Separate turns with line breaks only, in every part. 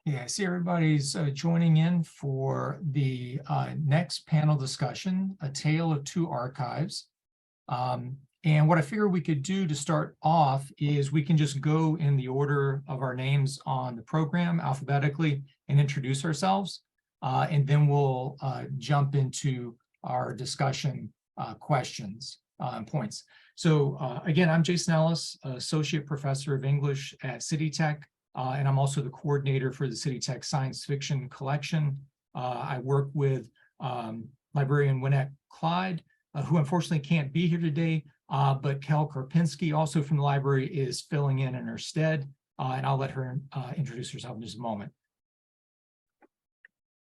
Yeah, I see everybody's joining in for the next panel discussion, A Tale of Two Archives. And what I figure we could do to start off is we can just go in the order of our names on the program alphabetically and introduce ourselves. And then we'll jump into our discussion questions and points. So again, I'm Jason Ellis, Associate Professor of English at City Tech. And I'm also the coordinator for the City Tech Science Fiction Collection. I work with librarian Winnet Clyde, who unfortunately can't be here today, but Karpinski, also from the library, is filling in her stead, and I'll let her introduce herself in just a moment.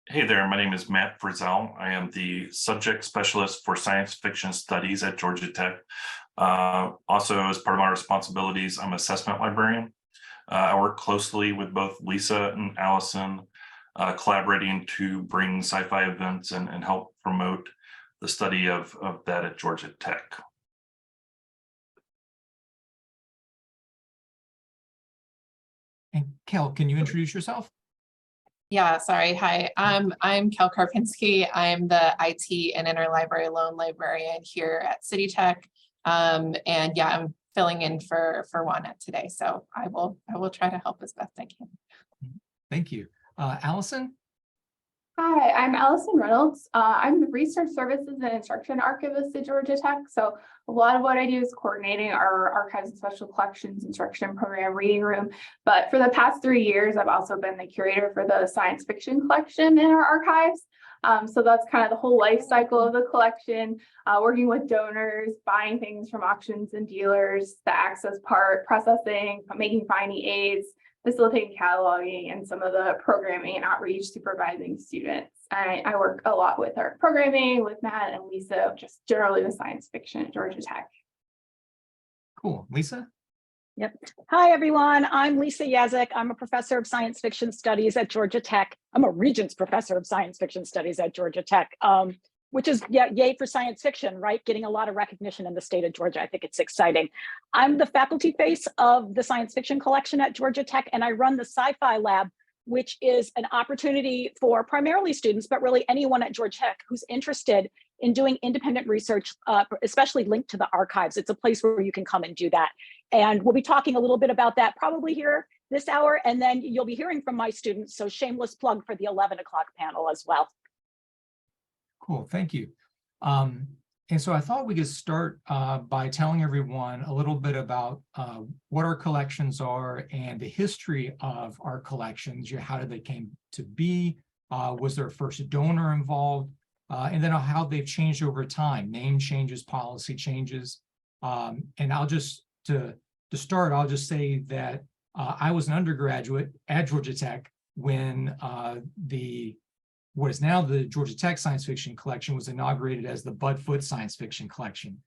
Hey there, my name is Matt Frizzell. I am the subject specialist for science fiction studies at Georgia Tech. Also, as part of my responsibilities, I'm an assessment librarian. I work closely with both Lisa and Alison, collaborating to bring sci-fi events and help promote the study of that at Georgia Tech.
And Kel, can you introduce yourself?
Yeah, sorry. Hi, I'm Kel Karpinski. I'm the IT and Interlibrary Loan librarian here at City Tech. And yeah, I'm filling in for Juanette today, so I will try to help as best I can.
Thank you. Alison?
Hi, I'm Alison Reynolds. I'm the Research Services and Instruction Archivist at Georgia Tech. So a lot of what I do is coordinating our Archives and Special Collections Instruction Program Reading Room. But for the past 3 years, I've also been the curator for the science fiction collection in our archives. So that's kind of the whole life cycle of the collection, working with donors, buying things from auctions and dealers, the access part, processing, making finding aids, facilitating cataloging, and some of the programming and outreach supervising students. And I work a lot with our programming with Matt and Lisa, just generally with science fiction at Georgia Tech.
Cool. Lisa?
Yep. Hi, everyone. I'm Lisa Yaszek. I'm a professor of science fiction studies at Georgia Tech. I'm a Regents Professor of science fiction studies at Georgia Tech, which is, yeah, yay for science fiction, right? Getting a lot of recognition in the state of Georgia. I think it's exciting. I'm the faculty face of the science fiction collection at Georgia Tech, and I run the Sci-Fi Lab, which is an opportunity for primarily students, but really anyone at Georgia Tech who's interested in doing independent research, especially linked to the archives. It's a place where you can come and do that. And we'll be talking a little bit about that probably here this hour, and then you'll be hearing from my students. So shameless plug for the 11 o'clock panel as well.
Cool, thank you. And so I thought we could start by telling everyone a little bit about what our collections are and the history of our collections. How did they came to be? Was there a first donor involved? And then how they've changed over time, name changes, policy changes. And I'll just, to start, I'll just say that I was an undergraduate at Georgia Tech when what is now the Georgia Tech Science Fiction Collection was inaugurated as the Bud Foot Science Fiction Collection.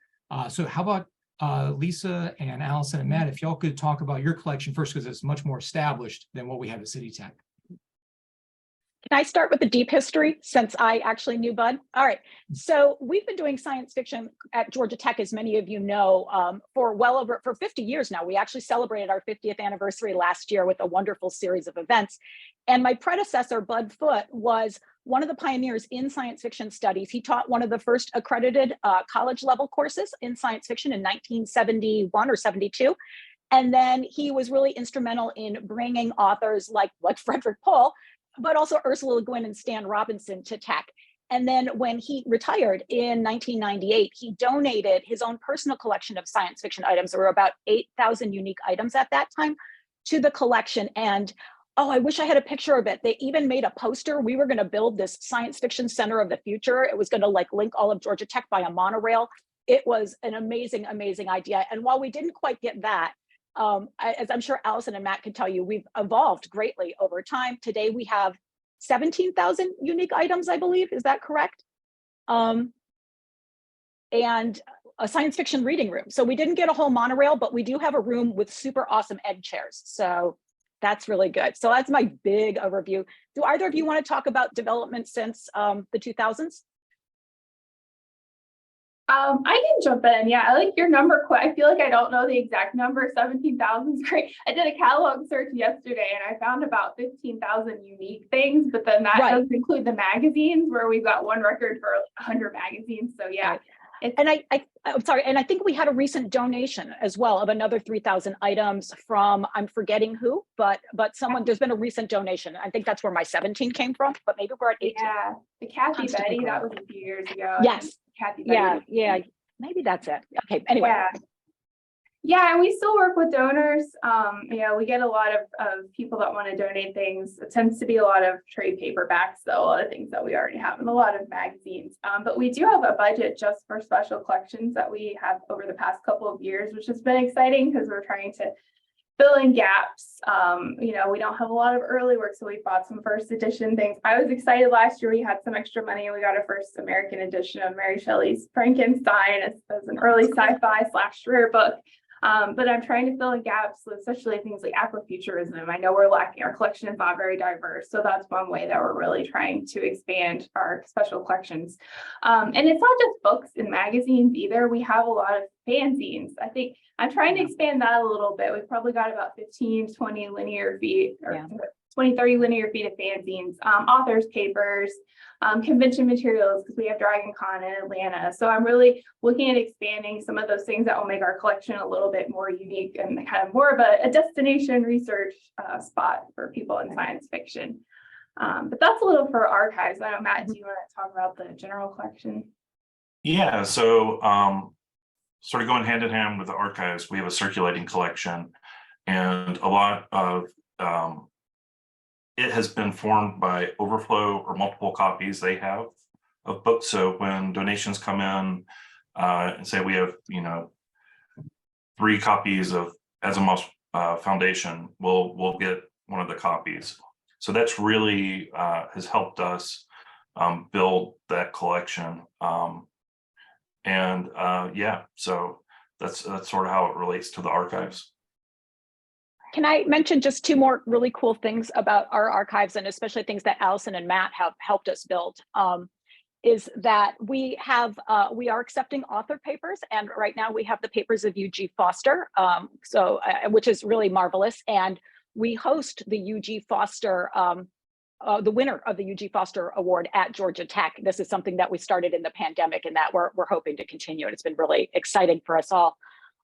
So how about Lisa and Alison and Matt, if y'all could talk about your collection first, because it's much more established than what we have at City Tech.
Can I start with the deep history since I actually knew Bud? All right, so we've been doing science fiction at Georgia Tech, as many of you know, for 50 years now. We actually celebrated our 50th anniversary last year with a wonderful series of events. And my predecessor, Bud Foot, was one of the pioneers in science fiction studies. He taught one of the first accredited college level courses in science fiction in 1971 or 72. And then he was really instrumental in bringing authors like Frederick Pohl, but also Ursula Le Guin and Stan Robinson to Tech. And then when he retired in 1998, he donated his own personal collection of science fiction items. There were about 8,000 unique items at that time to the collection. And oh, I wish I had a picture of it. They even made a poster. We were going to build this science fiction center of the future. It was going to link all of Georgia Tech by a monorail. It was an amazing, amazing idea. And while we didn't quite get that, as I'm sure Alison and Matt can tell you, we've evolved greatly over time. Today we have 17,000 unique items, I believe. Is that correct? And a science fiction reading room. So we didn't get a whole monorail, but we do have a room with super awesome egg chairs. So that's really good. So that's my big overview. Do either of you want to talk about development since the 2000s?
I can jump in. Yeah, I like your number. I feel like I don't know the exact number. 17,000 is great. I did a catalog search yesterday and I found about 15,000 unique things, but then that doesn't include the magazines where we've got one record for 100 magazines. So yeah.
And I'm sorry, and I think we had a recent donation as well of another 3,000 items from, I'm forgetting who, but someone, there's been a recent donation. I think that's where my 17 came from, but maybe we're at 18.
Yeah, the Kathy
Constantly
Betty, that
growing.
was a few years ago.
Yes.
Kathy Betty.
Yeah, maybe that's it. Okay, anyway.
Yeah, and we still work with donors. We get a lot of people that want to donate things. It tends to be a lot of trade paperbacks, though, a lot of things that we already have, and a lot of magazines. But we do have a budget just for special collections that we have over the past couple of years, which has been exciting because we're trying to fill in gaps. We don't have a lot of early work, so we bought some first edition things. I was excited last year. We had some extra money and we got a first American edition of Mary Shelley's Frankenstein as an early sci-fi / rare book. But I'm trying to fill in gaps, especially things like Afrofuturism. I know we're lacking, our collection is not very diverse. So that's one way that we're really trying to expand our special collections. And it's not just books and magazines either. We have a lot of fanzines. I think I'm trying to expand that a little bit. We've probably got about 15, 20 linear feet or 20, 30 linear feet of fanzines, authors' papers, convention materials, because we have Dragon Con in Atlanta. So I'm really looking at expanding some of those things that will make our collection a little bit more unique and kind of more of a destination research spot for people in science fiction. But that's a little for archives. I know, Matt, do you want to talk about the general collection?
Yeah, so sort of going hand in hand with the archives, we have a circulating collection, and a lot of it has been formed by overflow or multiple copies they have of books. So when donations come in and say we have, 3 copies of Asimov's Foundation, we'll get one of the copies. So that's really has helped us build that collection. So that's sort of how it relates to the archives.
Can I mention just 2 more really cool things about our archives, and especially things that Alison and Matt have helped us build? Is that we are accepting author papers, and right now we have the papers of UG Foster, which is really marvelous. And we host the UG Foster, the winner of the UG Foster Award at Georgia Tech. This is something that we started in the pandemic, and that we're hoping to continue. And it's been really exciting for us all.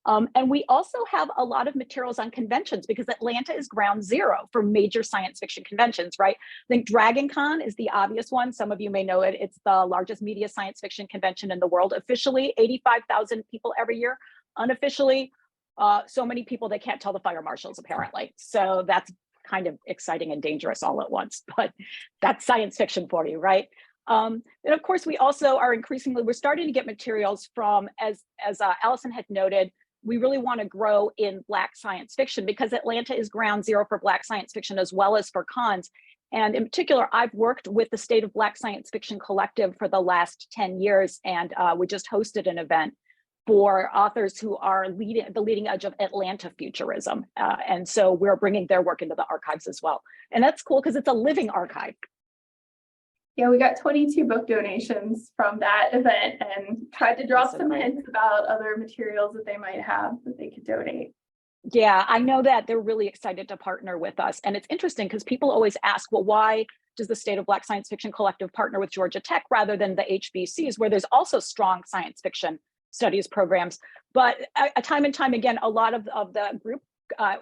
And we also have a lot of materials on conventions, because Atlanta is ground zero for major science fiction conventions, right? I think Dragon Con is the obvious one. Some of you may know it. It's the largest media science fiction convention in the world. Officially, 85,000 people every year. Unofficially, so many people they can't tell the fire marshals, apparently. So that's kind of exciting and dangerous all at once, but that's science fiction for you, right? And of course, we also are we're starting to get materials from, as Alison had noted, we really want to grow in Black science fiction, because Atlanta is ground zero for Black science fiction as well as for cons. And in particular, I've worked with the State of Black Science Fiction Collective for the last 10 years. And we just hosted an event for authors who are the leading edge of Atlanta futurism. And so we're bringing their work into the archives as well. And that's cool because it's a living archive.
Yeah, we got 22 book donations from that event and tried to drop some hints about other materials that they might have that they could donate.
Yeah, I know that they're really excited to partner with us. And it's interesting because people always ask, well, why does the State of Black Science Fiction Collective partner with Georgia Tech rather than the HBCs, where there's also strong science fiction studies programs? But time and time again, a lot of the group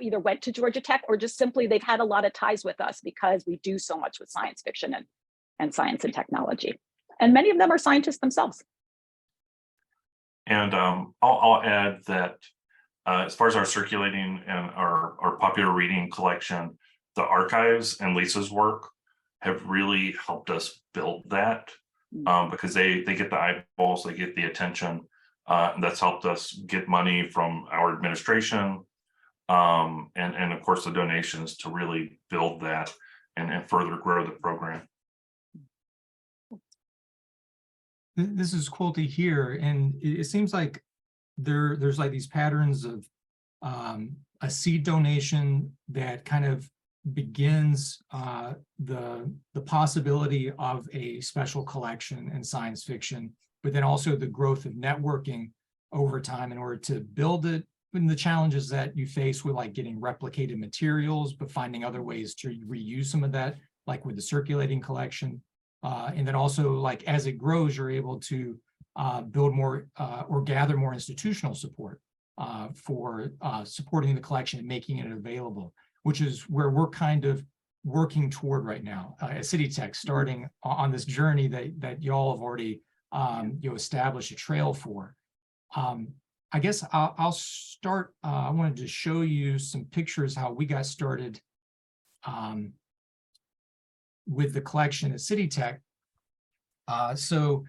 either went to Georgia Tech or just simply they've had a lot of ties with us because we do so much with science fiction and science and technology. And many of them are scientists themselves.
And I'll add that as far as our circulating and our popular reading collection, the archives and Lisa's work have really helped us build that because they get the eyeballs, they get the attention, and that's helped us get money from our administration and of course the donations to really build that and further grow the program.
This is cool to hear, and it seems like there's like these patterns of a seed donation that kind of begins the possibility of a special collection in science fiction, but then also the growth of networking over time in order to build it, and the challenges that you face with like getting replicated materials, but finding other ways to reuse some of that, like with the circulating collection. And then also like as it grows, you're able to build more or gather more institutional support for supporting the collection and making it available, which is where we're kind of working toward right now at City Tech, starting on this journey that y'all have already established a trail for. I guess I'll start. I wanted to show you some pictures how we got started with the collection at City Tech. So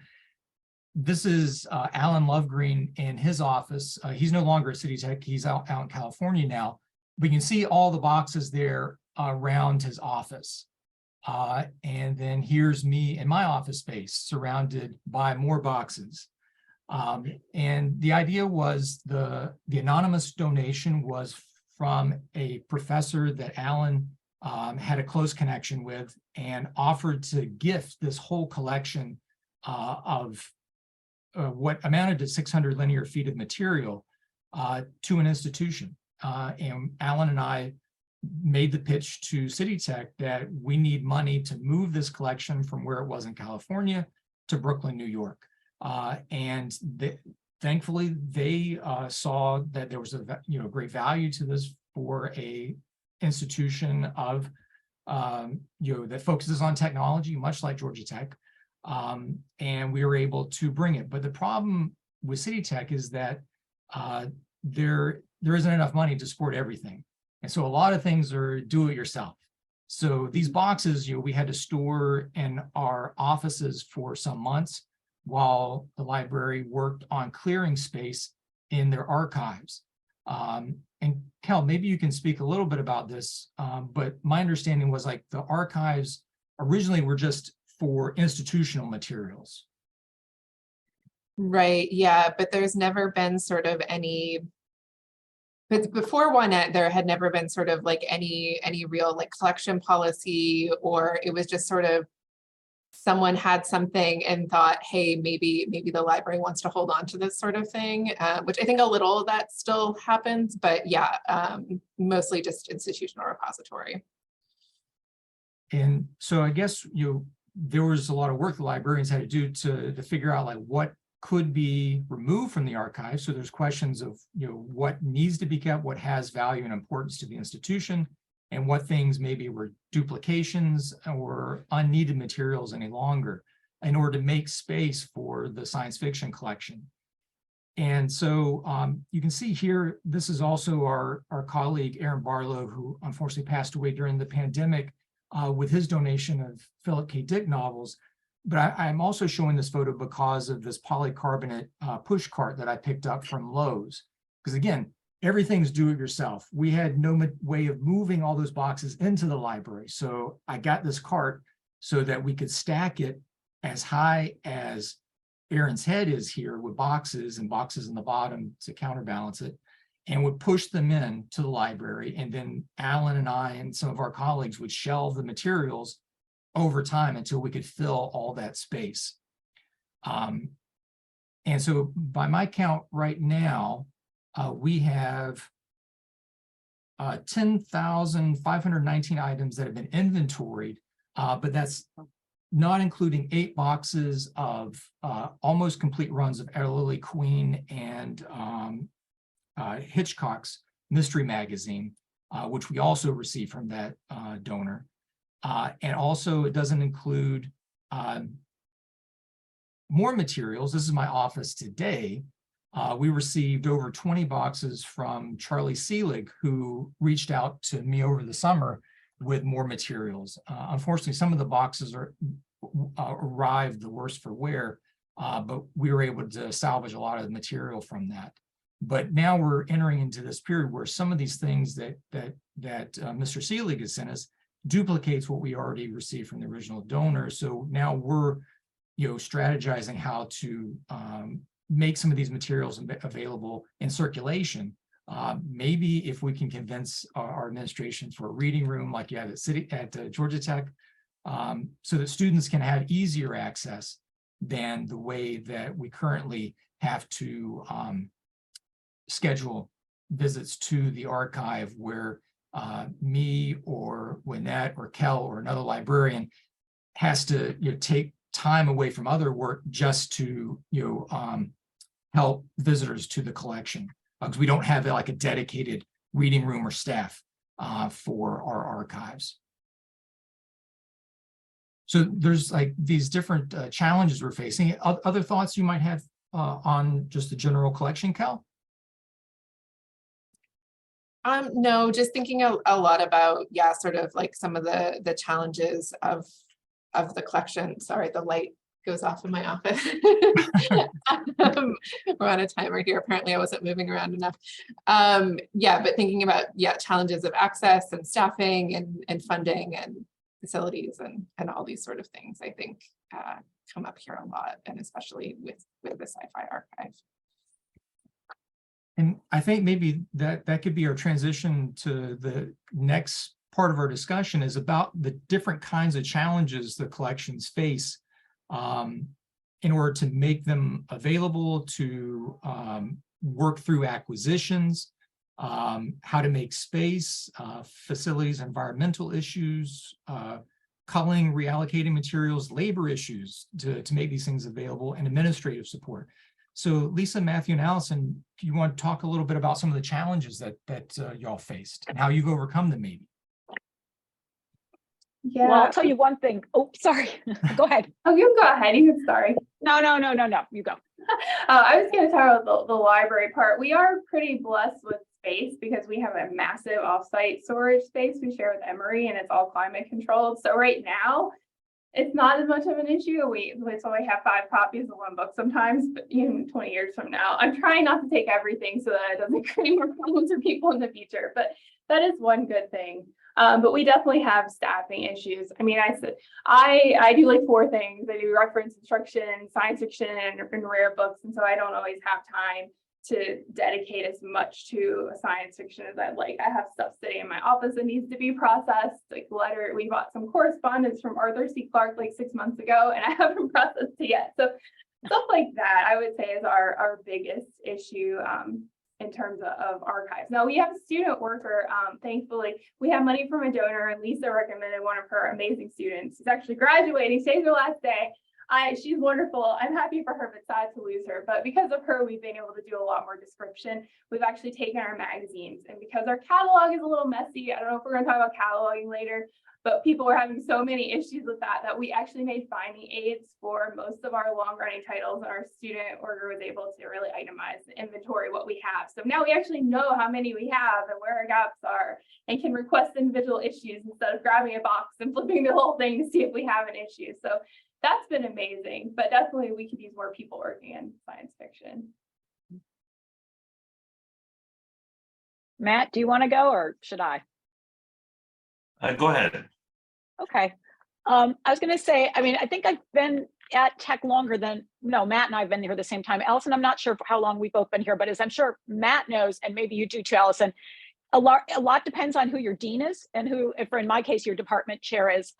this is Alan Lovegreen in his office. He's no longer at City Tech. He's out in California now. But you can see all the boxes there around his office. And then here's me in my office space surrounded by more boxes. And the idea was the anonymous donation was from a professor that Alan had a close connection with and offered to gift this whole collection of what amounted to 600 linear feet of material to an institution. And Alan and I made the pitch to City Tech that we need money to move this collection from where it was in California to Brooklyn, New York. And thankfully, they saw that there was a great value to this for a institution of that focuses on technology, much like Georgia Tech, and we were able to bring it. But the problem with City Tech is that there isn't enough money to support everything, and so a lot of things are do it yourself. So these boxes, we had to store in our offices for some months while the library worked on clearing space in their archives. And Cal, maybe you can speak a little bit about this, but my understanding was like the archives originally were just for institutional materials.
Right, yeah, but there's never been sort of any, but before OneNet, there had never been sort of like any real like collection policy, or it was just sort of someone had something and thought, hey, maybe the library wants to hold on to this sort of thing, which I think a little of that still happens, but yeah, mostly just institutional repository.
And so I guess there was a lot of work the librarians had to do to figure out like what could be removed from the archive. So there's questions of what needs to be kept, what has value and importance to the institution, and what things maybe were duplications or unneeded materials any longer in order to make space for the science fiction collection. And so you can see here, this is also our colleague, Aaron Barlow, who unfortunately passed away during the pandemic with his donation of Philip K. Dick novels. But I'm also showing this photo because of this polycarbonate push cart that I picked up from Lowe's. Because again, everything's do it yourself. We had no way of moving all those boxes into the library. So I got this cart so that we could stack it as high as Aaron's head is here with boxes and boxes in the bottom to counterbalance it, and would push them in to the library. And then Alan and I and some of our colleagues would shelve the materials over time until we could fill all that space. And so by my count right now, we have 10,519 items that have been inventoried, but that's not including 8 boxes of almost complete runs of Lily Queen and Hitchcock's Mystery Magazine, which we also received from that donor. And also it doesn't include more materials. This is my office today. We received over 20 boxes from Charlie Seelig, who reached out to me over the summer with more materials. Unfortunately, some of the boxes arrived the worse for wear, but we were able to salvage a lot of the material from that. But now we're entering into this period where some of these things that Mr. Seelig has sent us duplicates what we already received from the original donor. So now we're strategizing how to make some of these materials available in circulation. Maybe if we can convince our administration for a reading room like you have at Georgia Tech, so that students can have easier access than the way that we currently have to schedule visits to the archive, where me or Lynette or Kel or another librarian has to take time away from other work just to help visitors to the collection, because we don't have like a dedicated reading room or staff for our archives. So there's like these different challenges we're facing. Other thoughts you might have on just the general collection, Cal?
No, just thinking a lot about, yeah, sort of like some of the challenges of the collection. Sorry, the light goes off in my office. We're on a timer here. Apparently I wasn't moving around enough. Yeah, but thinking about, yeah, challenges of access and staffing and funding and facilities and all these sort of things, I think come up here a lot, and especially with the sci-fi archive.
And I think maybe that could be our transition to the next part of our discussion, is about the different kinds of challenges the collections face in order to make them available, to work through acquisitions, how to make space, facilities, environmental issues, culling, reallocating materials, labor issues to make these things available, and administrative support. So Lisa, Mathew, and Alison, do you want to talk a little bit about some of the challenges that y'all faced and how you've overcome them maybe?
Yeah.
Well, I'll tell you one thing. Oh, sorry. Go ahead.
Oh, you can go ahead. You can, sorry.
No. You go.
I was going to talk about the library part. We are pretty blessed with space because we have a massive offsite storage space we share with Emory, and it's all climate controlled. So right now, it's not as much of an issue. We only have 5 copies of one book sometimes, but even 20 years from now, I'm trying not to take everything so that it doesn't create more problems for people in the future. But that is one good thing. But we definitely have staffing issues. I mean, I do like 4 things. I do reference instruction, science fiction, and rare books. And so I don't always have time to dedicate as much to science fiction as I'd like. I have stuff sitting in my office that needs to be processed, like we bought some correspondence from Arthur C. Clarke like 6 months ago, and I haven't processed it yet. So stuff like that, I would say, is our biggest issue in terms of archives. Now we have a student worker. Thankfully, we have money from a donor, and Lisa recommended one of her amazing students. She's actually graduating. Today's her last day. She's wonderful. I'm happy for her, but sad to lose her. But because of her, we've been able to do a lot more description. We've actually taken our magazines, and because our catalog is a little messy, I don't know if we're going to talk about cataloging later, but people were having so many issues with that we actually made finding aids for most of our long-running titles, and our student order was able to really itemize the inventory what we have. So now we actually know how many we have and where our gaps are, and can request individual issues instead of grabbing a box and flipping the whole thing to see if we have an issue. So that's been amazing, but definitely we could use more people working in science fiction.
Matt, do you want to go, or should I?
Go ahead.
Okay. I was going to say, I mean, I think I've been at Tech longer than, no, Matt and I have been here at the same time. Alison, I'm not sure how long we've both been here, but as I'm sure Matt knows, and maybe you do too, Alison, a lot depends on who your dean is and who, if in my case, your department chair is.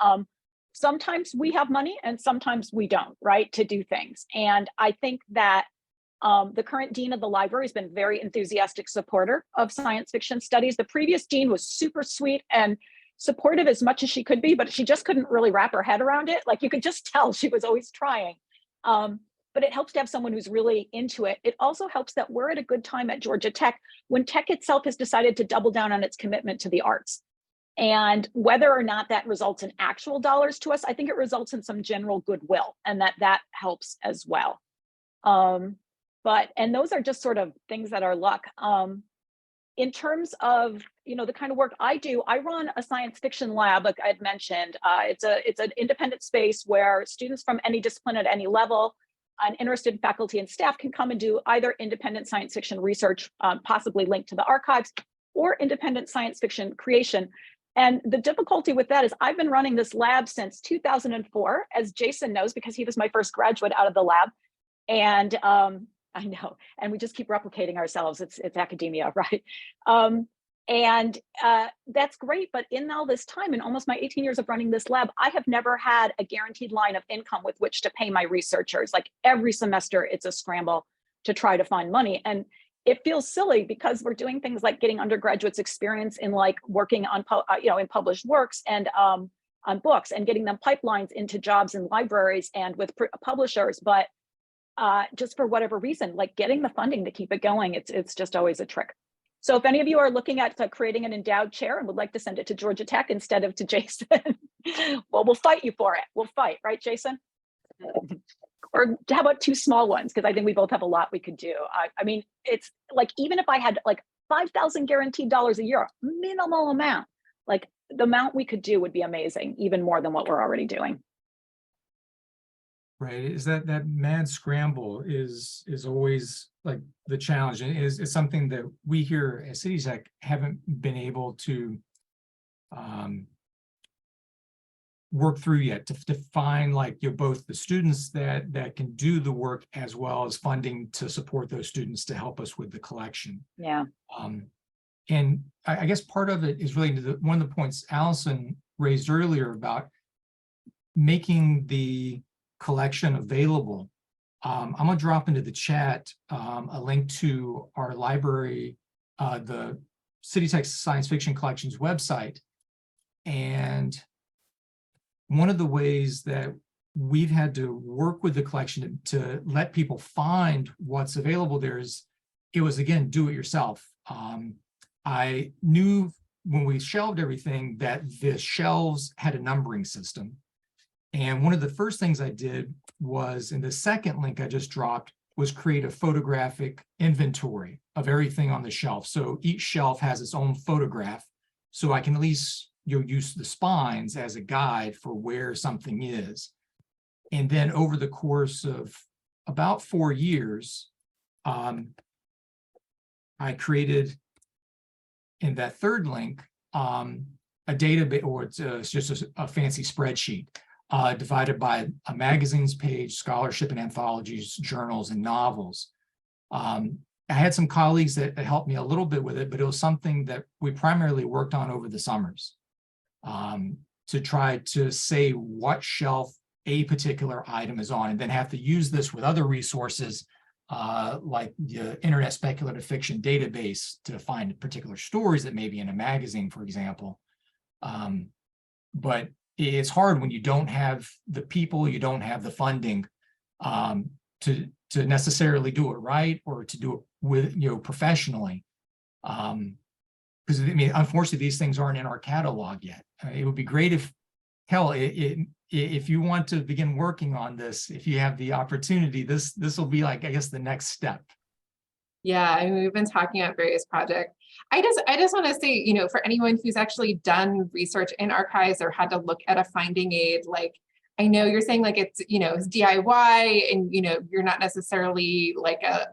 Sometimes we have money and sometimes we don't, right, to do things. And I think that the current dean of the library has been very enthusiastic supporter of science fiction studies. The previous dean was super sweet and supportive as much as she could be, but she just couldn't really wrap her head around it. Like, you could just tell she was always trying. But it helps to have someone who's really into it. It also helps that we're at a good time at Georgia Tech when Tech itself has decided to double down on its commitment to the arts. And whether or not that results in actual dollars to us, I think it results in some general goodwill, and that helps as well. And those are just sort of things that are luck. In terms of, the kind of work I do, I run a science fiction lab, like I had mentioned. It's an independent space where students from any discipline at any level and interested faculty and staff can come and do either independent science fiction research, possibly linked to the archives, or independent science fiction creation. And the difficulty with that is I've been running this lab since 2004, as Jason knows, because he was my first graduate out of the lab. And I know, and we just keep replicating ourselves. It's academia, right? And that's great. But in all this time, in almost my 18 years of running this lab, I have never had a guaranteed line of income with which to pay my researchers. Like every semester, it's a scramble to try to find money. And it feels silly because we're doing things like getting undergraduates experience in like working on, in published works and on books and getting them pipelines into jobs in libraries and with publishers. But just for whatever reason, like getting the funding to keep it going, it's just always a trick. So if any of you are looking at creating an endowed chair and would like to send it to Georgia Tech instead of to Jason, well, we'll fight you for it. We'll fight, right, Jason? Or how about 2 small ones? Because I think we both have a lot we could do. I mean, it's like, even if I had like $5,000 guaranteed dollars a year, minimal amount, like the amount we could do would be amazing, even more than what we're already doing.
Right, is that mad scramble is always like the challenge, and is something that we here at City Tech haven't been able to work through yet, to find like both the students that can do the work as well as funding to support those students to help us with the collection.
Yeah.
And I guess part of it is really one of the points Alison raised earlier about making the collection available. I'm gonna drop into the chat a link to our library, the City Tech Science Fiction Collections website. And one of the ways that we've had to work with the collection to let people find what's available there is, it was, again, do it yourself. I knew when we shelved everything that the shelves had a numbering system. And one of the first things I did was, in the second link I just dropped, was create a photographic inventory of everything on the shelf. So each shelf has its own photograph, so I can at least use the spines as a guide for where something is. And then over the course of about 4 years, I created, in that third link, a database, or it's just a fancy spreadsheet. Divided by a magazine's page, scholarship and anthologies, journals, and novels. I had some colleagues that helped me a little bit with it, but it was something that we primarily worked on over the summers to try to say what shelf a particular item is on, and then have to use this with other resources like the Internet Speculative Fiction database to find particular stories that may be in a magazine, for example. But it's hard when you don't have the people, you don't have the funding to necessarily do it right, or to do it with, professionally. Because I mean, unfortunately, these things aren't in our catalog yet. It would be great if, hell, if you want to begin working on this, if you have the opportunity, this will be like, I guess, the next step.
Yeah, I mean, we've been talking about various projects. I just want to say, for anyone who's actually done research in archives or had to look at a finding aid, like, I know you're saying like it's, it's DIY, and, you're not necessarily like a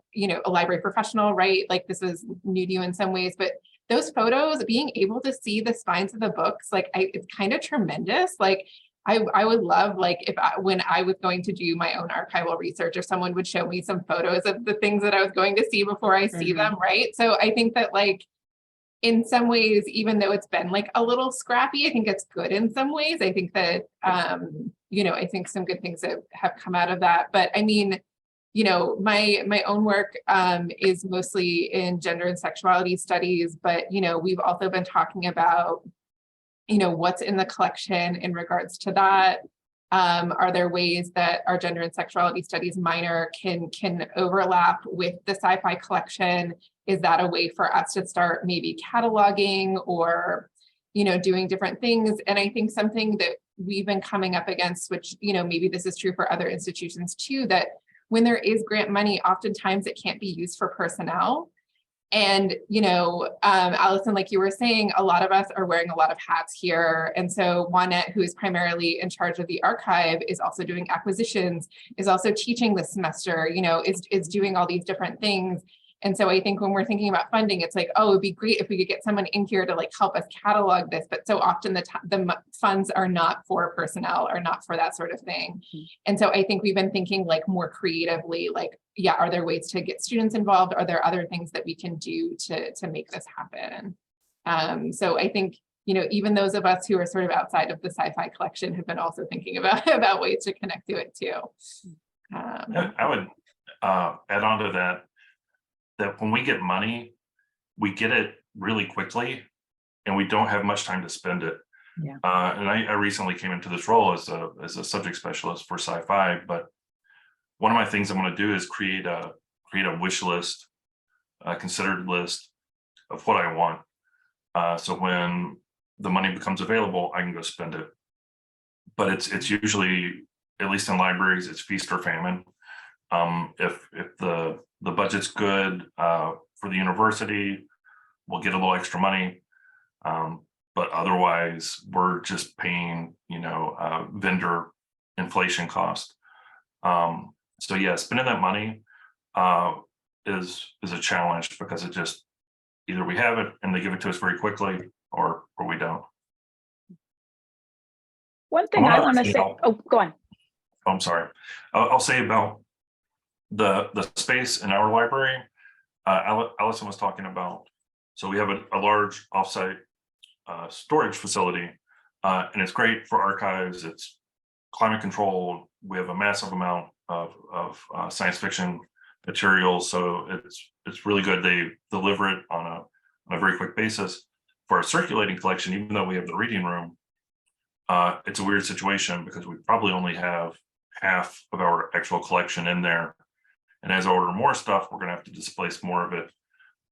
library professional, right? Like this is new to you in some ways, but those photos, being able to see the spines of the books, like it's kind of tremendous. Like I would love, like, when I was going to do my own archival research, or someone would show me some photos of the things that I was going to see before I see them, right? So I think that, like, in some ways, even though it's been like a little scrappy, I think it's good in some ways. I think that, I think some good things have come out of that. But I mean, my own work is mostly in gender and sexuality studies, but, we've also been talking about, what's in the collection in regards to that. Are there ways that our gender and sexuality studies minor can overlap with the sci-fi collection? Is that a way for us to start maybe cataloging or, doing different things? And I think something that we've been coming up against, which, maybe this is true for other institutions too, that when there is grant money, oftentimes it can't be used for personnel. And, Alison, like you were saying, a lot of us are wearing a lot of hats here. And so Juanette, who is primarily in charge of the archive, is also doing acquisitions, is also teaching this semester, is doing all these different things. And so I think when we're thinking about funding, it's like, oh, it'd be great if we could get someone in here to like help us catalog this. But so often the funds are not for personnel, or not for that sort of thing. Mm-hmm. And so I think we've been thinking like more creatively, like, yeah, are there ways to get students involved? Are there other things that we can do to make this happen? So I think, you know, even those of us who are sort of outside of the sci-fi collection have been also thinking about ways to connect to it too.
I would add on to that when we get money, we get it really quickly and we don't have much time to spend it.
Yeah.
And I recently came into this role as a subject specialist for sci-fi, but one of my things I'm going to do is create a wish list, a considered list of what I want. So when the money becomes available, I can go spend it. But it's usually, at least in libraries, it's feast or famine. If the budget's good for the university, we'll get a little extra money. But otherwise, we're just paying, you know, vendor inflation cost. So yeah, spending that money is a challenge because it just either we have it and they give it to us very quickly, or we don't.
One thing I want to say, oh, go on.
I'm sorry. I'll say about the space in our library. Alison was talking about. So we have a large offsite storage facility, and it's great for archives. It's climate controlled. We have a massive amount of science fiction materials, so it's really good. They deliver it on a very quick basis. For our circulating collection, even though we have the reading room, it's a weird situation because we probably only have half of our actual collection in there. And as I order more stuff, we're going to have to displace more of it.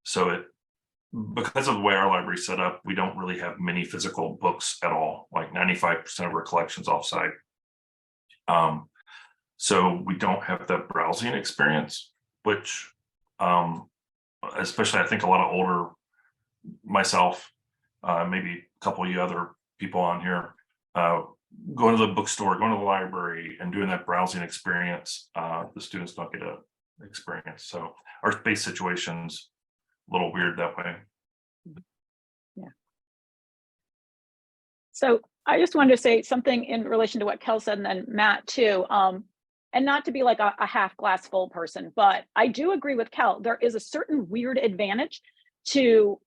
So because of the way our library is set up, we don't really have many physical books at all. Like 95% of our collection's offsite. So we don't have that browsing experience, which especially I think a lot of older, myself, maybe a couple of you other people on here, going to the bookstore, going to the library and doing that browsing experience, the students don't get to experience. So our space situation's a little weird that way.
Yeah. So I just wanted to say something in relation to what Kel said, and then Matt too. And not to be like a half glass full person, but I do agree with Kel. There is a certain weird advantage to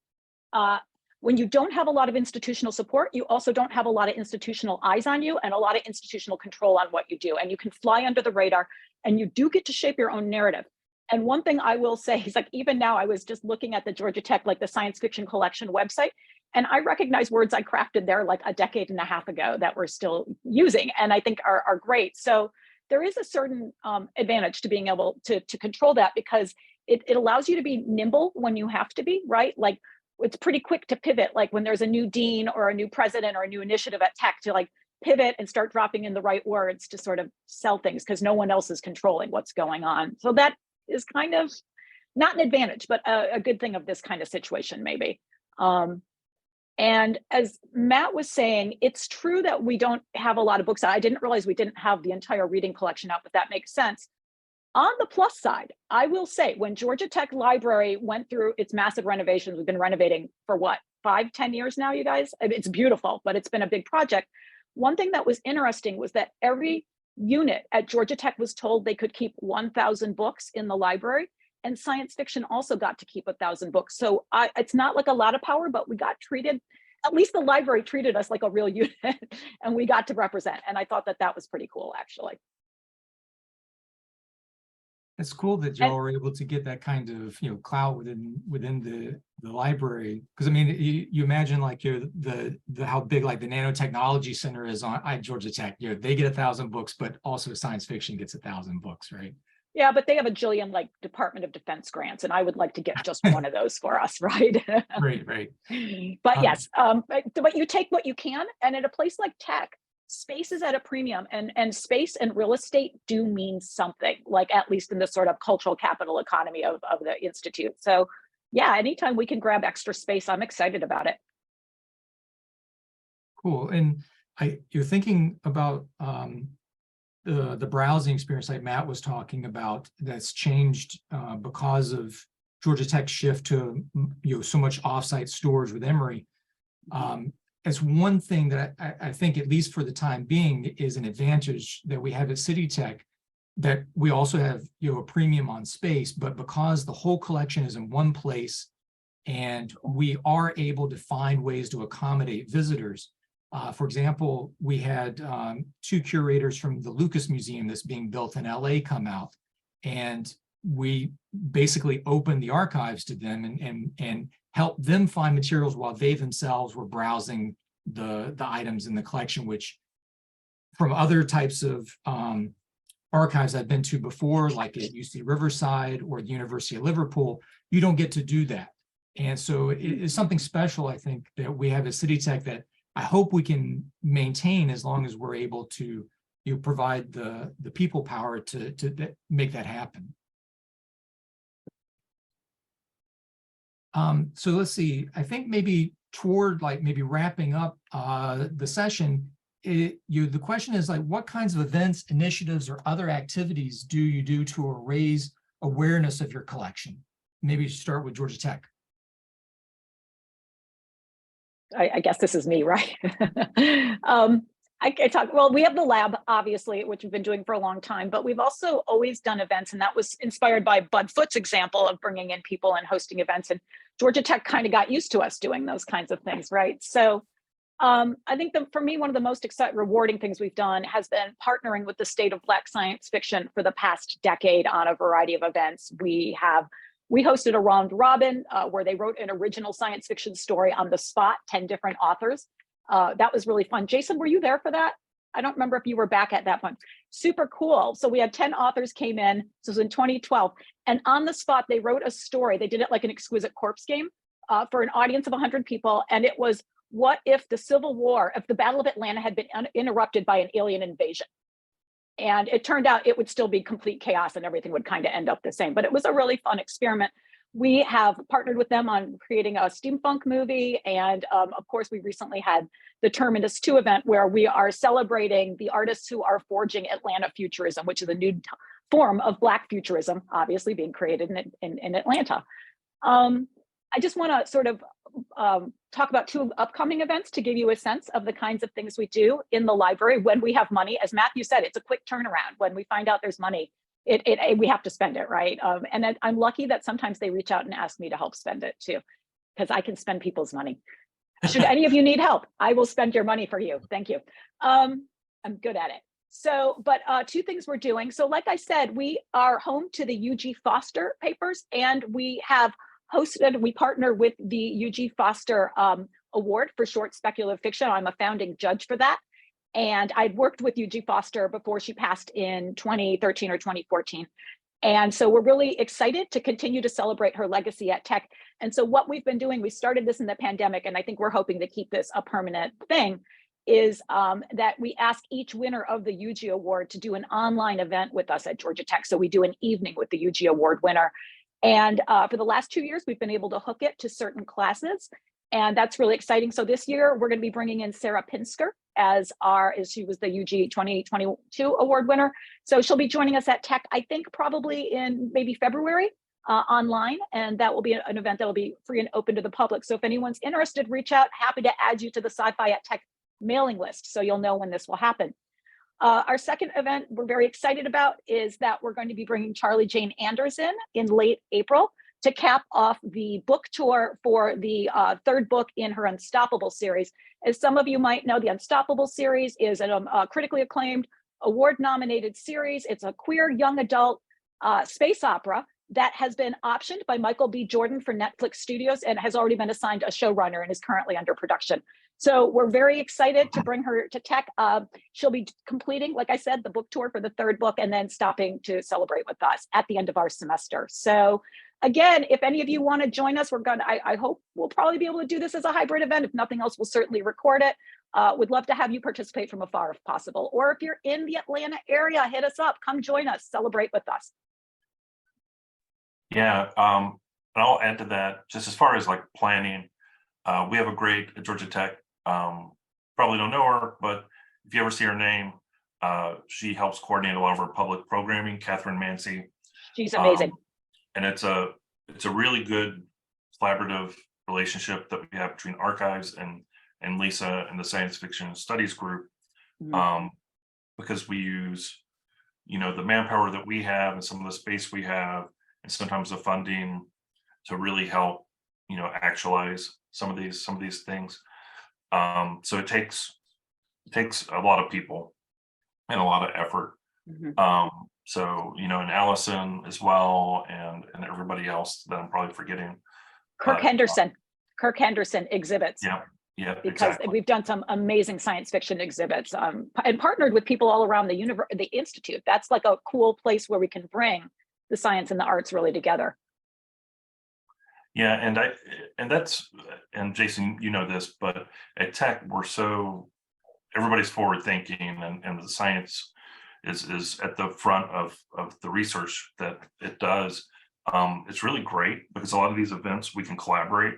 when you don't have a lot of institutional support, you also don't have a lot of institutional eyes on you and a lot of institutional control on what you do. And you can fly under the radar and you do get to shape your own narrative. And one thing I will say is, like, even now I was just looking at the Georgia Tech, like the science fiction collection website, and I recognize words I crafted there like a decade and a half ago that we're still using and I think are great. So there is a certain advantage to being able to control that, because it allows you to be nimble when you have to be, right? Like, it's pretty quick to pivot, like when there's a new dean or a new president or a new initiative at Tech, to like pivot and start dropping in the right words to sort of sell things because no one else is controlling what's going on. So that is kind of not an advantage, but a good thing of this kind of situation, maybe. And as Matt was saying, it's true that we don't have a lot of books. I didn't realize we didn't have the entire reading collection out, but that makes sense. On the plus side, I will say, when Georgia Tech Library went through its massive renovations, we've been renovating for what, 5-10 years now, you guys? It's beautiful, but it's been a big project. One thing that was interesting was that every unit at Georgia Tech was told they could keep 1,000 books in the library, and science fiction also got to keep 1,000 books. So it's not like a lot of power, but we got treated, at least the library treated us like a real unit, and we got to represent. And I thought that that was pretty cool, actually.
It's cool that y'all were able to get that kind of, you know, clout within the library. Because I mean, you imagine like the how big like the nanotechnology center is at Georgia Tech. You know, they get 1,000 books, but also science fiction gets 1,000 books, right?
Yeah, but they have a jillion like Department of Defense grants, and I would like to get just one of those for us, right?
Right.
But yes, but you take what you can, and at a place like Tech, space is at a premium, and space and real estate do mean something, like at least in the sort of cultural capital economy of the Institute. So yeah, anytime we can grab extra space, I'm excited about it.
Cool. And you're thinking about the browsing experience like Matt was talking about that's changed because of Georgia Tech's shift to, you know, so much offsite storage with Emory. As one thing that I think, at least for the time being, is an advantage that we have at City Tech, that we also have, you know, a premium on space, but because the whole collection is in one place, and we are able to find ways to accommodate visitors. For example, we had 2 curators from the Lucas Museum that's being built in LA come out, and we basically opened the archives to them and helped them find materials while they themselves were browsing the items in the collection, which from other types of archives I've been to before, like at UC Riverside or the University of Liverpool, you don't get to do that. And so it's something special, I think, that we have at City Tech that I hope we can maintain as long as we're able to provide the people power to make that happen. So let's see, I think maybe toward maybe wrapping up the session, the question is what kinds of events, initiatives, or other activities do you do to raise awareness of your collection? Maybe start with Georgia Tech.
I guess this is me, right? I talk, well, we have the lab, obviously, which we've been doing for a long time, but we've also always done events, and that was inspired by Bud Foot's example of bringing in people and hosting events, and Georgia Tech kind of got used to us doing those kinds of things, right? So I think that for me, one of the most rewarding things we've done has been partnering with the State of Black Science Fiction for the past decade on a variety of events. We hosted a round robin where they wrote an original science fiction story on the spot, 10 different authors. That was really fun. Jason, were you there for that? I don't remember if you were back at that point. Super cool. So we had 10 authors came in. This was in 2012. And on the spot, they wrote a story. They did it like an exquisite corpse game for an audience of 100 people. And it was, what if the Civil War, if the Battle of Atlanta had been interrupted by an alien invasion? And it turned out it would still be complete chaos and everything would kind of end up the same. But it was a really fun experiment. We have partnered with them on creating a steampunk movie. And of course, we recently had the Terminus 2 event where we are celebrating the artists who are forging Atlanta futurism, which is a new form of Black futurism, obviously being created in Atlanta. I just want to sort of talk about 2 upcoming events to give you a sense of the kinds of things we do in the library when we have money. As Mathew said, it's a quick turnaround. When we find out there's money, we have to spend it, right? And I'm lucky that sometimes they reach out and ask me to help spend it too, because I can spend people's money. Should any of you need help, I will spend your money for you. Thank you. I'm good at it. So, but 2 things we're doing. So like I said, we are home to the UG Foster papers, and we have we partner with the UG Foster Award for Short Speculative Fiction. I'm a founding judge for that. And I'd worked with UG Foster before she passed in 2013 or 2014. And so we're really excited to continue to celebrate her legacy at Tech. And so what we've been doing, we started this in the pandemic, and I think we're hoping to keep this a permanent thing, is that we ask each winner of the UG Award to do an online event with us at Georgia Tech. So we do an evening with the UG Award winner. And for the last 2 years, we've been able to hook it to certain classes. And that's really exciting. So this year, we're going to be bringing in Sarah Pinsker as she was the UG 2022 award winner. So she'll be joining us at Tech, I think probably in maybe February online. And that will be an event that will be free and open to the public. So if anyone's interested, reach out. Happy to add you to the Sci-Fi at Tech mailing list, so you'll know when this will happen. Our second event we're very excited about is that we're going to be bringing Charlie Jane Anderson in late April to cap off the book tour for the 3rd book in her Unstoppable series. As some of you might know, the Unstoppable series is a critically acclaimed, award-nominated series. It's a queer young adult space opera that has been optioned by Michael B. Jordan for Netflix Studios and has already been assigned a showrunner and is currently under production. So we're very excited to bring her to Tech. She'll be completing, like I said, the book tour for the 3rd book and then stopping to celebrate with us at the end of our semester. So again, if any of you want to join us, I hope we'll probably be able to do this as a hybrid event. If nothing else, we'll certainly record it. Would love to have you participate from afar if possible. Or if you're in the Atlanta area, hit us up, come join us, celebrate with us.
Yeah, and I'll add to that, just as far as like planning, we have a great at Georgia Tech, probably don't know her, but if you ever see her name, she helps coordinate a lot of our public programming, Catherine Mancy.
She's amazing.
And it's a really good collaborative relationship that we have between archives and Lisa and the science fiction studies group, because we use, the manpower that we have and some of the space we have and sometimes the funding to really help, actualize some of these things. So it takes a lot of people and a lot of effort. So, and Alison as well, and everybody else that I'm probably forgetting.
Kirk Henderson exhibits.
Yeah,
because
exactly.
we've done some amazing science fiction exhibits and partnered with people all around the institute. That's like a cool place where we can bring the science and the arts really together.
Yeah, and Jason, this, but at Tech everybody's forward thinking, and the science is at the front of the research that it does. It's really great because a lot of these events we can collaborate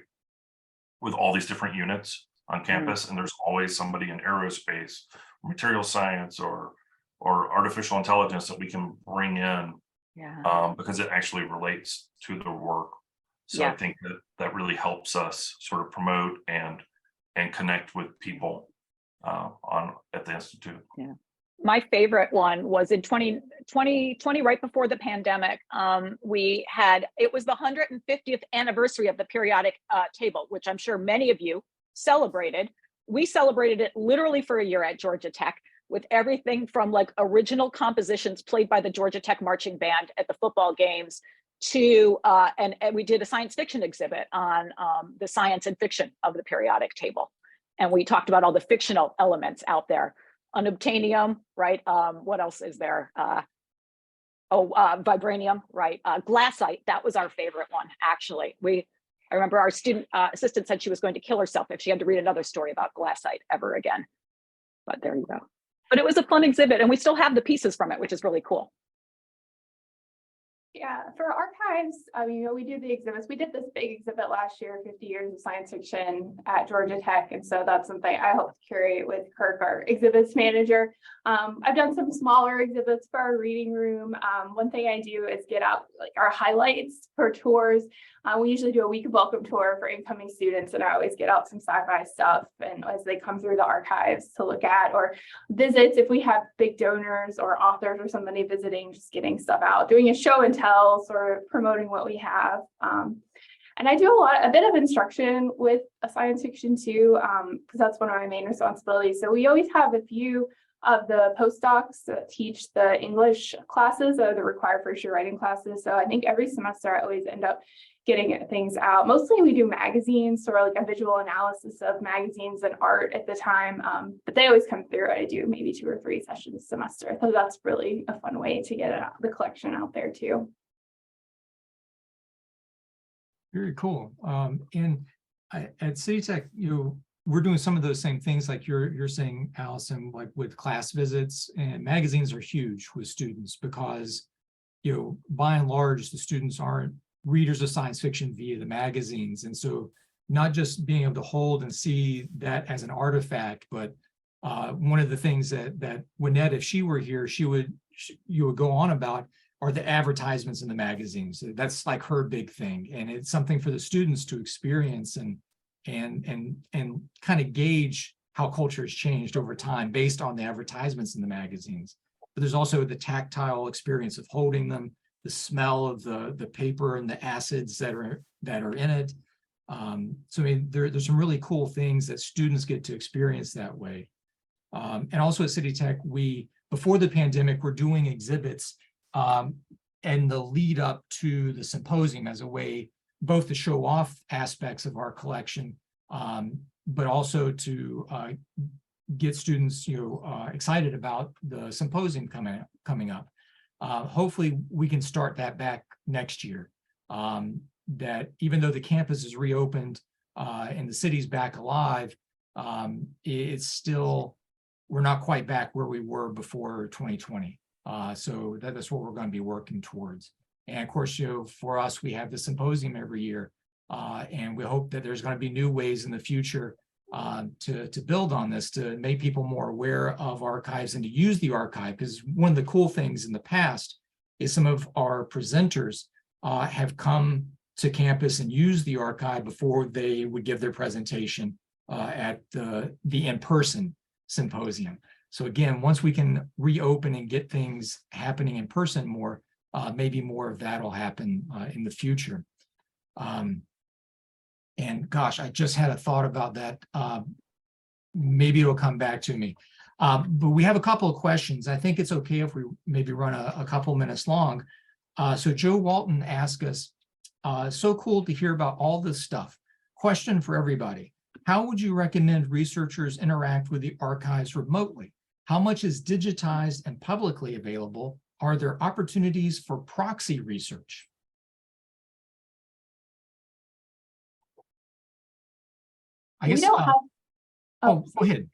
with all these different units on campus, and there's always somebody in aerospace, material science, or artificial intelligence that we can bring in, because it actually relates to the work. So I think that really helps us sort of promote and connect with people at the Institute.
Yeah. My favorite one was in 2020, right before the pandemic. It was the 150th anniversary of the periodic table, which I'm sure many of you celebrated. We celebrated it literally for a year at Georgia Tech, with everything from like original compositions played by the Georgia Tech marching band at the football games to, and we did a science fiction exhibit on the science and fiction of the periodic table. And we talked about all the fictional elements out there. Unobtainium, right? What else is there? Vibranium, right? Glassite, that was our favorite one, actually. I remember our student assistant said she was going to kill herself if she had to read another story about glassite ever again. But there you go. But it was a fun exhibit, and we still have the pieces from it, which is really cool.
Yeah, for archives, we do the exhibits. We did this big exhibit last year, 50 years of science fiction at Georgia Tech. And so that's something I hope to curate with Kirk, our exhibits manager. I've done some smaller exhibits for our reading room. One thing I do is get out like our highlights for tours. We usually do a week of welcome tour for incoming students, and I always get out some sci-fi stuff and as they come through the archives to look at, or visits if we have big donors or authors or somebody visiting, just getting stuff out, doing a show and tell, sort of promoting what we have. And I do a bit of instruction with a science fiction too, because that's one of my main responsibilities. So we always have a few of the postdocs that teach the English classes, or the required first year writing classes. So I think every semester I always end up getting things out. Mostly we do magazines, or like a visual analysis of magazines and art at the time, but they always come through. I do maybe 2 or 3 sessions a semester. So that's really a fun way to get the collection out there too.
Very cool. And at City Tech, we're doing some of those same things like you're saying, Alison, like with class visits, and magazines are huge with students because, by and large, the students aren't readers of science fiction via the magazines. And so not just being able to hold and see that as an artifact, but one of the things that Wynette, if she were here, you would go on about are the advertisements in the magazines. That's like her big thing. And it's something for the students to experience and kind of gauge how culture has changed over time based on the advertisements in the magazines. But there's also the tactile experience of holding them, the smell of the paper and the acids that are in it. So I mean, there's some really cool things that students get to experience that way. And also at City Tech, before the pandemic, we're doing exhibits and the lead up to the symposium as a way both to show off aspects of our collection, but also to get students excited about the symposium coming up. Hopefully we can start that back next year. That even though the campus is reopened and the city's back alive, it's still, we're not quite back where we were before 2020. So that's what we're going to be working towards. And of course, for us, we have the symposium every year, and we hope that there's going to be new ways in the future to build on this, to make people more aware of archives and to use the archive. Because one of the cool things in the past is some of our presenters have come to campus and used the archive before they would give their presentation at the in-person symposium. So again, once we can reopen and get things happening in person more, maybe more of that will happen in the future. And gosh, I just had a thought about that. Maybe it'll come back to me. But we have a couple of questions. I think it's okay if we maybe run a couple minutes long. So Joe Walton asked us, so cool to hear about all this stuff. Question for everybody. How would you recommend researchers interact with the archives remotely? How much is digitized and publicly available? Are there opportunities for proxy research? I guess,
We don't have,
oh, go ahead.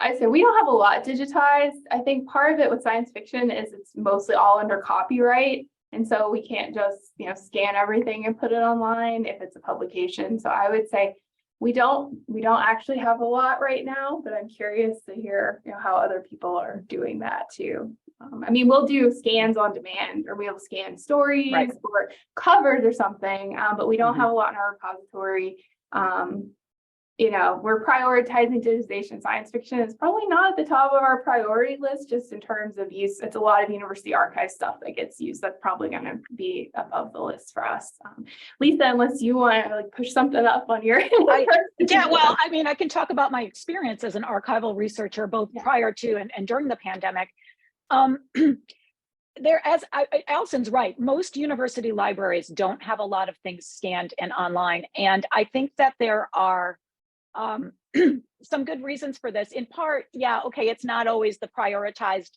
I say we don't have a lot digitized. I think part of it with science fiction is it's mostly all under copyright. And so we can't just, scan everything and put it online if it's a publication. So I would say we don't actually have a lot right now, but I'm curious to hear, how other people are doing that too. I mean, we'll do scans on demand, or we'll scan stories or covers or something, but we don't have a lot in our repository. We're prioritizing digitization. Science fiction is probably not at the top of our priority list, just in terms of use. It's a lot of university archive stuff that gets used. That's probably going to be above the list for us. Lisa, unless you want to push something up on your
yeah, well, I mean, I can talk about my experience as an archival researcher, both prior to and during the pandemic. Alison's right. Most university libraries don't have a lot of things scanned and online. And I think that there are some good reasons for this. In part, it's not always the prioritized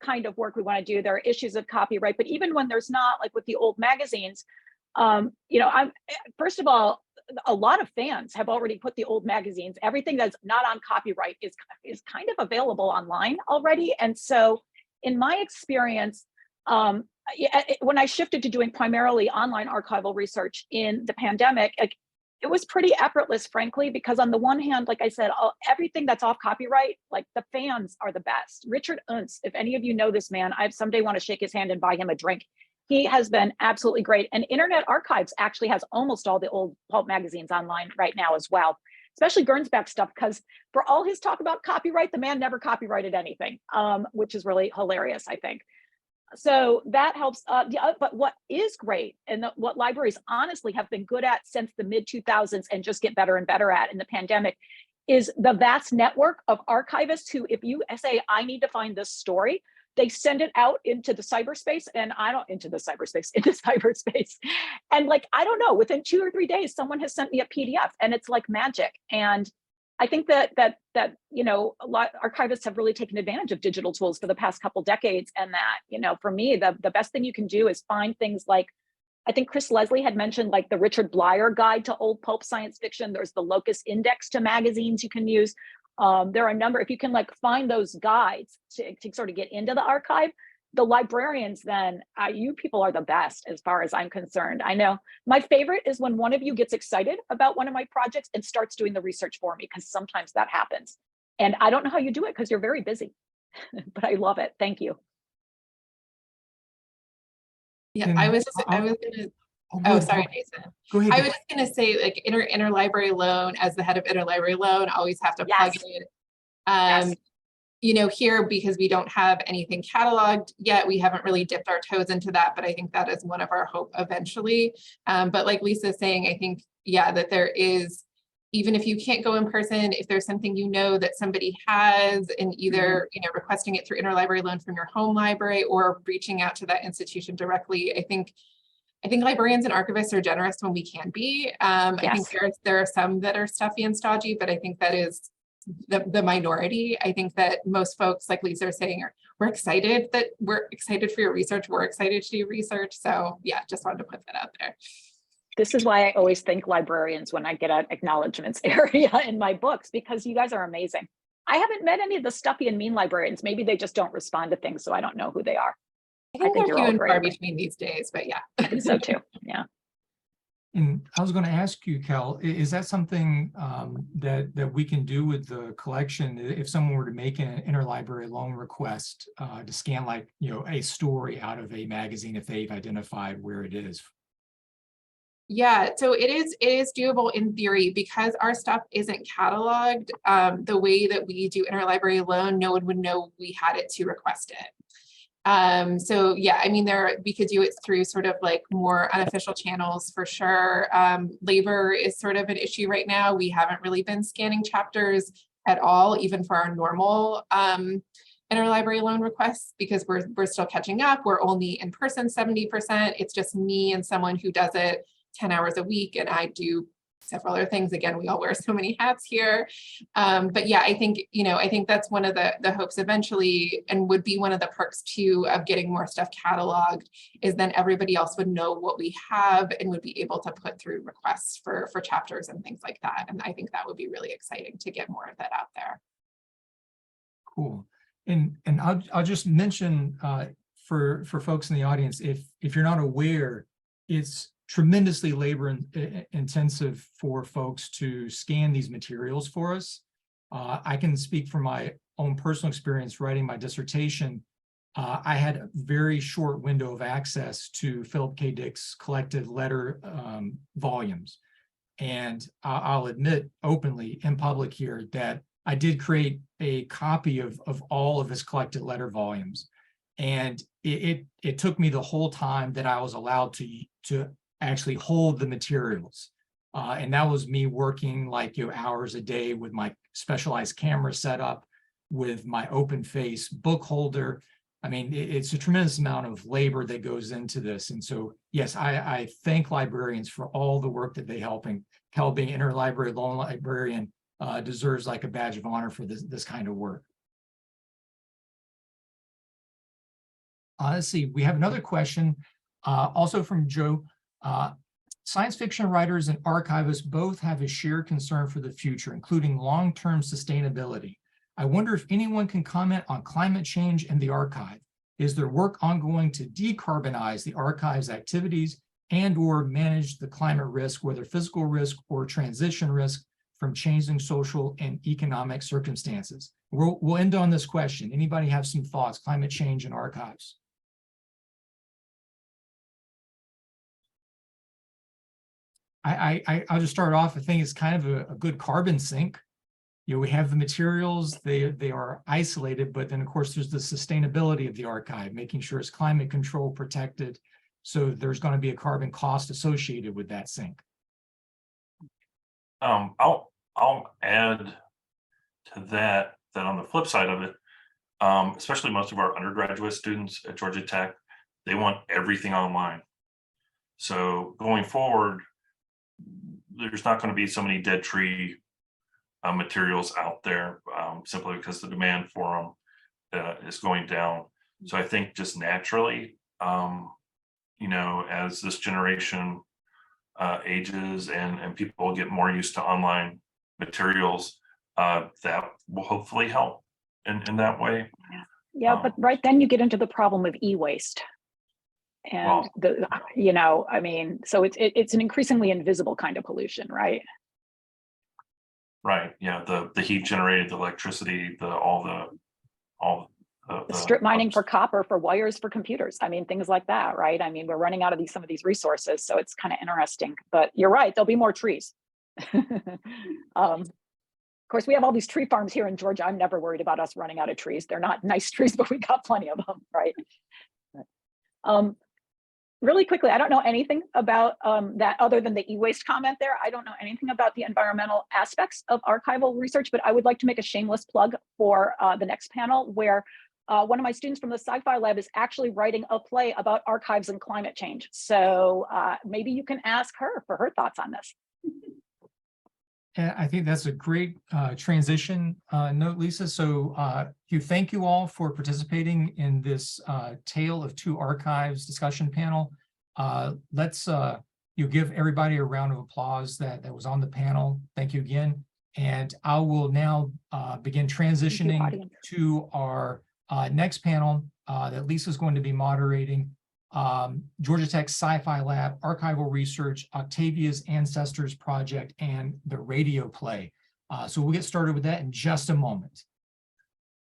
kind of work we want to do. There are issues of copyright, but even when there's not, like with the old magazines, first of all, a lot of fans have already put the old magazines. Everything that's not on copyright is kind of available online already. And so in my experience, when I shifted to doing primarily online archival research in the pandemic, it was pretty effortless, frankly, because on the one hand, like I said, everything that's off copyright, like the fans are the best. Richard Untz, if any of you know this man, I someday want to shake his hand and buy him a drink. He has been absolutely great. And Internet Archives actually has almost all the old pulp magazines online right now as well, especially Gernsback stuff, because for all his talk about copyright, the man never copyrighted anything, which is really hilarious, I think. So that helps. But what is great, and what libraries honestly have been good at since the mid-2000s and just get better and better at in the pandemic, is the vast network of archivists who, if you say, I need to find this story, they send it out into the cyberspace, and into cyberspace. And I don't know, within 2 or 3 days, someone has sent me a PDF, and it's like magic. And I think that a lot archivists have really taken advantage of digital tools for the past couple decades, and that, for me, the best thing you can do is find things like, I think Chris Leslie had mentioned, like the Richard Blyer Guide to Old Pulp Science Fiction. There's the Locus Index to magazines you can use. There are a number, if you can find those guides to sort of get into the archive, the librarians, then you people are the best as far as I'm concerned. I know my favorite is when one of you gets excited about one of my projects and starts doing the research for me, because sometimes that happens. And I don't know how you do it because you're very busy, but I love it. Thank you.
Yeah, I was gonna, oh, sorry, Jason.
Go ahead.
I was just gonna say, Interlibrary Loan, as the head of Interlibrary Loan, always have to plug in. Here, because we don't have anything cataloged yet, we haven't really dipped our toes into that, but I think that is one of our hope eventually. But like Lisa's saying, I think, that there is, even if you can't go in person, if there's something that somebody has, and either requesting it through Interlibrary Loan from your home library or reaching out to that institution directly. I think librarians and archivists are generous when we can be. I think there are some that are stuffy and stodgy, but I think that is the minority. I think that most folks, like Lisa are saying, we're excited for your research. We're excited to do research. So yeah, just wanted to put that out there.
This is why I always thank librarians when I get an acknowledgements area in my books, because you guys are amazing. I haven't met any of the stuffy and mean librarians. Maybe they just don't respond to things, so I don't know who they are.
I think they're few and far between these days, but yeah.
I think so too, yeah.
And I was going to ask you, Cal, is that something that we can do with the collection if someone were to make an interlibrary loan request to scan a story out of a magazine if they've identified where it is?
Yeah, so it is doable in theory, because our stuff isn't cataloged. The way that we do interlibrary loan, no one would know we had it to request it. So yeah, I mean, we could do it through sort of like more unofficial channels for sure. Labor is sort of an issue right now. We haven't really been scanning chapters at all, even for our normal interlibrary loan requests, because we're still catching up. We're only in person 70%. It's just me and someone who does it 10 hours a week, and I do several other things. Again, we all wear so many hats here. But yeah, I think, I think that's one of the hopes eventually, and would be one of the perks too of getting more stuff cataloged, is then everybody else would know what we have and would be able to put through requests for chapters and things like that. And I think that would be really exciting to get more of that out there.
Cool. And I'll just mention for folks in the audience, if you're not aware, it's tremendously labor intensive for folks to scan these materials for us. I can speak from my own personal experience writing my dissertation. I had a very short window of access to Philip K. Dick's collected letter volumes. And I'll admit openly in public here that I did create a copy of all of his collected letter volumes. And it took me the whole time that I was allowed to actually hold the materials. And that was me working like hours a day with my specialized camera setup, with my open face book holder. I mean, it's a tremendous amount of labor that goes into this. And so, yes, I thank librarians for all the work that they helping. Cal, being interlibrary loan librarian, deserves like a badge of honor for this kind of work. Let's see, we have another question also from Joe. Science fiction writers and archivists both have a shared concern for the future, including long-term sustainability. I wonder if anyone can comment on climate change and the archive. Is there work ongoing to decarbonize the archive's activities and/or manage the climate risk, whether physical risk or transition risk from changing social and economic circumstances? We'll end on this question. Anybody have some thoughts, climate change and archives? I'll just start off. I think it's kind of a good carbon sink. We have the materials, they are isolated, but then of course there's the sustainability of the archive, making sure it's climate control protected. So there's going to be a carbon cost associated with that sink.
I'll add to that on the flip side of it, especially most of our undergraduate students at Georgia Tech, they want everything online. So going forward, there's not going to be so many dead tree materials out there simply because the demand for them is going down. So I think just naturally, as this generation ages and people get more used to online materials, that will hopefully help in that way.
Yeah, but right then you get into the problem of e-waste. And I mean, so it's an increasingly invisible kind of pollution, right?
Right. Yeah. The heat generated, the electricity, all the
strip mining for copper, for wires, for computers. I mean, things like that, right? I mean, we're running out of some of these resources, so it's kind of interesting. But you're right, there'll be more trees. Of course, we have all these tree farms here in Georgia. I'm never worried about us running out of trees. They're not nice trees, but we got plenty of them, right? Really quickly, I don't know anything about that other than the e-waste comment there. I don't know anything about the environmental aspects of archival research, but I would like to make a shameless plug for the next panel, where one of my students from the sci-fi lab is actually writing a play about archives and climate change. So maybe you can ask her for her thoughts on this.
And I think that's a great transition note, Lisa. So thank you all for participating in this Tale of Two Archives discussion panel. Let's give everybody a round of applause that was on the panel. Thank you again. And I will now begin transitioning to our next panel that Lisa's going to be moderating. Georgia Tech's Sci-Fi Lab, Archival Research, Octavia's Ancestors Project, and the radio play. So we'll get started with that in just a moment.